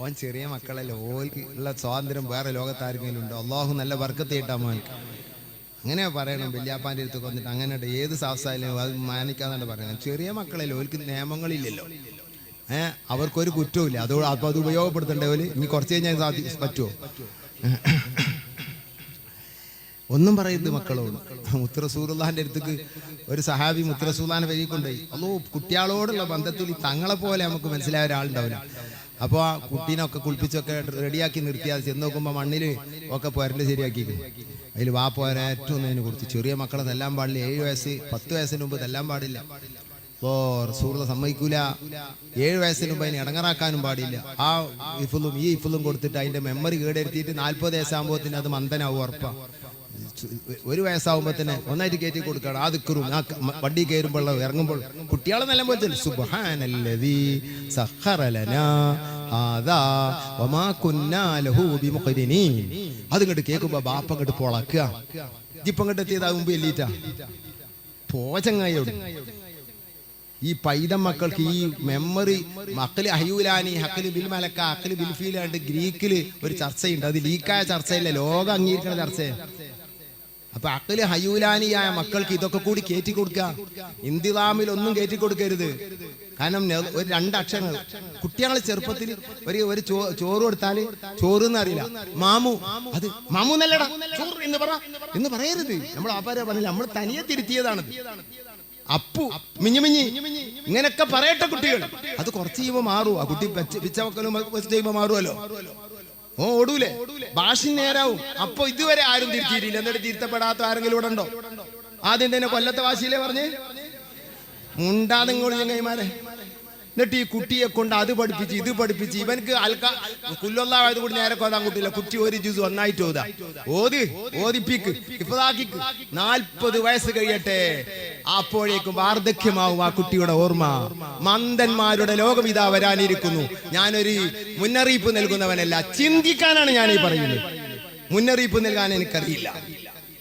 ഓൻ ചെറിയ മക്കളല്ലേ, ഓൽക്ക് ഉള്ള സ്വാതന്ത്ര്യം വേറെ ലോകത്താർക്കെങ്കിലും ഉണ്ടോ? അള്ളാഹു നല്ല ബർക്കത്ത് കിട്ടാൻ മോൻ. അങ്ങനെ പറയണം. വല്യാപ്പാൻ്റെ അടുത്ത് വന്നിട്ട് അങ്ങനെ ഏത് സാഹസായാലും അത് മാനിക്കാന്നാണ് പറയുന്നത്. ചെറിയ മക്കളല്ലേ, ഓൽക്ക് നിയമങ്ങളില്ലല്ലോ, അവർക്കൊരു കുറ്റവും അതോട് അപ്പോൾ അത് ഉപയോഗപ്പെടുത്തേണ്ട പോലെ ഇനി കുറച്ച് കഴിഞ്ഞാൽ പറ്റുമോ? ഒന്നും പറയരുത് മക്കളോട്. മുത്ത് റസൂലുള്ളാഹിന്റെ അടുത്തേക്ക് ഒരു സഹാബി മുത്ത് റസൂലുള്ളാഹിനെ വഴി കൊണ്ടുപോയി. അല്ലോ, കുട്ടികളോടുള്ള ബന്ധത്തിൽ തങ്ങളെ പോലെ നമുക്ക് മനസ്സിലായ ഒരാളുണ്ടാവില്ല. അപ്പോൾ ആ കുട്ടീനൊക്കെ കുളിപ്പിച്ചൊക്കെ റെഡിയാക്കി നിർത്തിയാൽ ചെന്ന് നോക്കുമ്പോൾ മണ്ണിൽ ഒക്കെ പുരല് ശരിയാക്കിയിരിക്കും. അതിൽ വാപ്പോരെ ഏറ്റവും ഒന്നതിനെ കുറിച്ച് ചെറിയ മക്കളെ തെല്ലാൻ പാടില്ല. 7 വയസ്സ് 10 വയസ്സിന് മുമ്പ് തെല്ലാൻ പാടില്ല. അപ്പോൾ റസൂലുള്ളാഹി സമ്മതിക്കൂല. 7 വയസ്സിന് മുമ്പ് അതിനെ ഇടങ്ങറാക്കാനും പാടില്ല. ആ ഇഫുലും ഈ ഇഫുലും കൊടുത്തിട്ട് അതിന്റെ മെമ്മറി കേടെടുത്തിട്ട് 40 വയസ്സാകുമ്പോഴത്തേന് അത് മന്ദനാവും ഉറപ്പാണ്. 1 വയസ്സാകുമ്പോൾ തന്നെ ഒന്നായിട്ട് കയറ്റി കൊടുക്കണം. ആ ദിക്റും ആ വണ്ടി കയറുമ്പോൾ ഇറങ്ങുമ്പോൾ കുട്ടികളെ നല്ല പോലെ സുബ്ഹാനല്ലദീ സഖറ ലനാ ഹാദാ വമാ കുന്നാ ലഹു ബിമുഖ്രിനീൻ. അതിങ്ങോട്ട് കേൾക്കുമ്പോൾ ബാപ്പ അങ്ങോട്ട് പൊളക്കുക. ഇപ്പം അങ്ങോട്ട് എത്തിയത് മുമ്പ് എല്ലിട്ടാ പോചങ്ങായോട്. ഈ പൈതം മക്കൾക്ക് ഈ മെമ്മറി മക്കള് ഹയൂലാനി ഹക്കല് ബിൽ മലക്ക അക്കല് ബിൽ ഫീലാണ്ട് ഗ്രീക്കില് ഒരു ചർച്ചയുണ്ട്. അത് ലീക്കായ ചർച്ചയില്ല, ലോകം അംഗീകരിക്കുന്ന ചർച്ചയാണ്. അപ്പൊ അക്കല് ഹയൂലാനിയായ മക്കൾക്ക് ഇതൊക്കെ കൂടി കയറ്റി കൊടുക്കുക. ഇന്തിലാമിൽ ഒന്നും കയറ്റി കൊടുക്കരുത്. കാരണം ഒരു 2 അക്ഷരങ്ങൾ കുട്ടികളെ ചെറുപ്പത്തിൽ ഒരു ചോറ് കൊടുത്താല് ചോറ് എന്ന് അറിയില്ല, മാമു, അത് മാമു എന്നല്ലടാ ചോറ് എന്ന് പറയരുത്. നമ്മൾ ആപ്പാരെ പറഞ്ഞില്ല, നമ്മൾ തനിയെ തിരുത്തിയതാണ്. അപ്പു മിഞ്ഞുമിഞ്ഞി ഇങ്ങനെയൊക്കെ പറയട്ടെ കുട്ടികൾ. അത് കുറച്ച് ചെയ്യുമ്പോ മാറും. ആ കുട്ടി പിച്ചവക്കലും ചെയ്യുമ്പോ മാറുമല്ലോ. ഓടൂലേ, ഭാഷ നേരാവും. അപ്പൊ ഇതുവരെ ആരും തിരുത്തിയിട്ടില്ല. എന്നിട്ട് തിരുത്തപ്പെടാത്ത ആരെങ്കിലും ഇവിടെ ഉണ്ടോ? ആദ്യം തന്നെ കൊല്ലത്തെ വാശിയിലെ പറഞ്ഞ് മുണ്ടാതെങ്കോളി ചങ്ങായിമാരെ. എന്നിട്ട് ഈ കുട്ടിയെ കൊണ്ട് അത് പഠിപ്പിച്ച് ഇത് പഠിപ്പിച്ച് ഇവനക്ക് കുല്ലൊന്നായത് കൂടി നേരെ കൊതാൻ കുട്ടിയില്ല. കുട്ടി ഒരു ജ്യൂസ് ഒന്നായിട്ട് ഓദിപ്പിക്ക് ഇപ്പതാക്കിക്ക് 40 വയസ്സ് കഴിയട്ടെ. അപ്പോഴേക്കും വാർദ്ധക്യമാവും ആ കുട്ടിയുടെ ഓർമ്മ. മന്ദന്മാരുടെ ലോകം ഇതാ വരാനിരിക്കുന്നു. ഞാനൊരു മുന്നറിയിപ്പ് നൽകുന്നവനല്ല, ചിന്തിക്കാനാണ് ഞാൻ ഈ പറയുന്നത്. മുന്നറിയിപ്പ് നൽകാൻ എനിക്കറിയില്ല.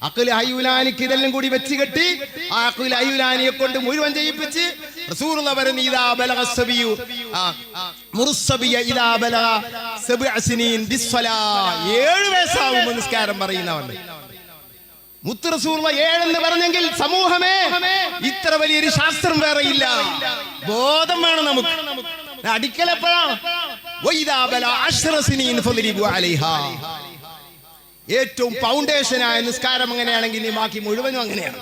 അഖിൽ ഹയൂലാനിക്ക് ഇതെല്ലാം കൂടി വെച്ച് കെട്ടി ആ അഖിൽ ഹയൂലാനിയെ കൊണ്ട് മുഴുവൻ ചെയ്യിപ്പിച്ച് റസൂലുള്ളാഹി പറഞ്ഞു, ഇദാ ബലഗ സബിയു മുർസബിയ ഇദാ ബലഗ 7 സിനീൻ ബിസ്സലാ. 7 വയസ്സാവുമ്പോൾ നിസ്കാരം പറയുന്നവൻ. മുത്ത് റസൂലുള്ളാഹി 7 എന്ന് പറഞ്ഞെങ്കിൽ സമൂഹമേ ഇത്ര വലിയൊരു ശാസ്ത്രം വേറെ ഇല്ല. ബോധം വേണം നമുക്ക്. അടിക്കലെപ്പോഴാണ് വഇദാ ബലഗ 10 സിനീൻ ഫദ്രിബു അലൈഹാ. ഏറ്റവും ഫൗണ്ടേഷനായ നിസ്കാരം അങ്ങനെയാണെങ്കിൽ ബാക്കി മുഴുവനും അങ്ങനെയാണ്.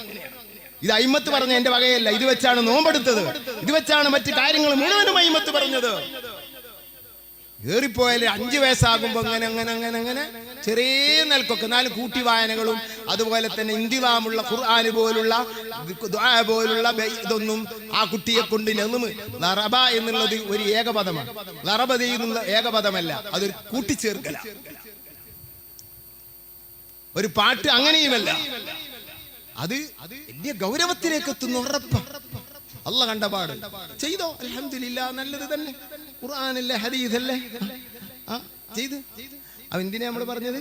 ഇത് അയിമത്ത് പറഞ്ഞ എന്റെ വകയല്ല. ഇത് വെച്ചാണ് നോമ്പെടുത്തത്, ഇത് വെച്ചാണ് മറ്റു കാര്യങ്ങൾ മുഴുവനും അയിമത്ത് പറഞ്ഞത്. ഏറിപ്പോയാല് 5 വയസ്സാകുമ്പോ അങ്ങനെ അങ്ങനെ അങ്ങനെ അങ്ങനെ ചെറിയ നിലക്കൊക്കെ 4 കൂട്ടി വായനകളും അതുപോലെ തന്നെ ഇന്തിലാമുള്ള ഖുർആൻ പോലുള്ള ദുആ പോലുള്ള ഇതൊന്നും ആ കുട്ടിയെ കൊണ്ട് ലറബ എന്നുള്ളത് ഒരു ഏകപദമാണ്. ലറബ ചെയ്യുന്ന ഏകപദമല്ല, അതൊരു കൂട്ടിച്ചേർക്കല. ഒരു പാട്ട് അങ്ങനെയുമല്ല. അത് വലിയ ഗൗരവത്തിലേക്ക് എത്തുന്നു ഉറപ്പ. അല്ലാഹ് കണ്ട പാട് ചെയ്തോ, അൽഹംദുലില്ലാ, നല്ലത് തന്നെ. ഖുർആനല്ലേ ഹദീസല്ലേ, ചെയ്ത്. എന്തിനാ നമ്മൾ പറഞ്ഞത്?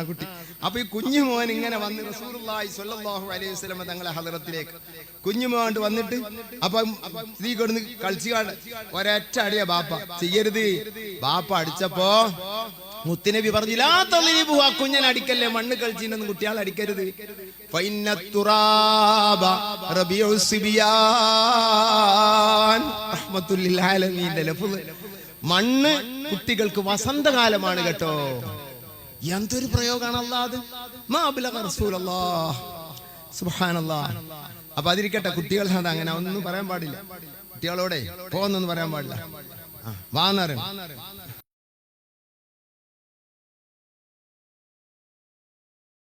കുട്ടി. അപ്പൊ ഈ കുഞ്ഞുമോൻ ഇങ്ങനെ വന്ന് റസൂലുള്ളാഹി സ്വല്ലല്ലാഹു അലൈഹി വസല്ലം തങ്ങളെ ഹദറത്തിലേക്ക് കുഞ്ഞുമോൻ വന്നിട്ട് അപ്പൊ സ്ത്രീ കൊടുന്ന് കളിച്ചു ഒരൊറ്റ അടിയ ബാപ്പ ചെയ്യരുത്. ബാപ്പ അടിച്ചപ്പോ മുത്തുനബി പറഞ്ഞില്ല, ആ കുഞ്ഞൻ അടിക്കല്ലേ, മണ്ണ് കളിച്ചിട്ടൊന്നും കുട്ടികളെ അടിക്കരുത്. മണ്ണ് കുട്ടികൾക്ക് വസന്തകാലമാണ് കേട്ടോ. എന്തൊരു പ്രയോഗമാണ് അല്ലാഹ്. അപ്പൊ അതിരിക്കട്ടെ, കുട്ടികൾ അങ്ങനെ ഒന്നും പറയാൻ പാടില്ല. കുട്ടികളോടെ പോന്നൊന്നും പറയാൻ പാടില്ല. വാന്നറിയും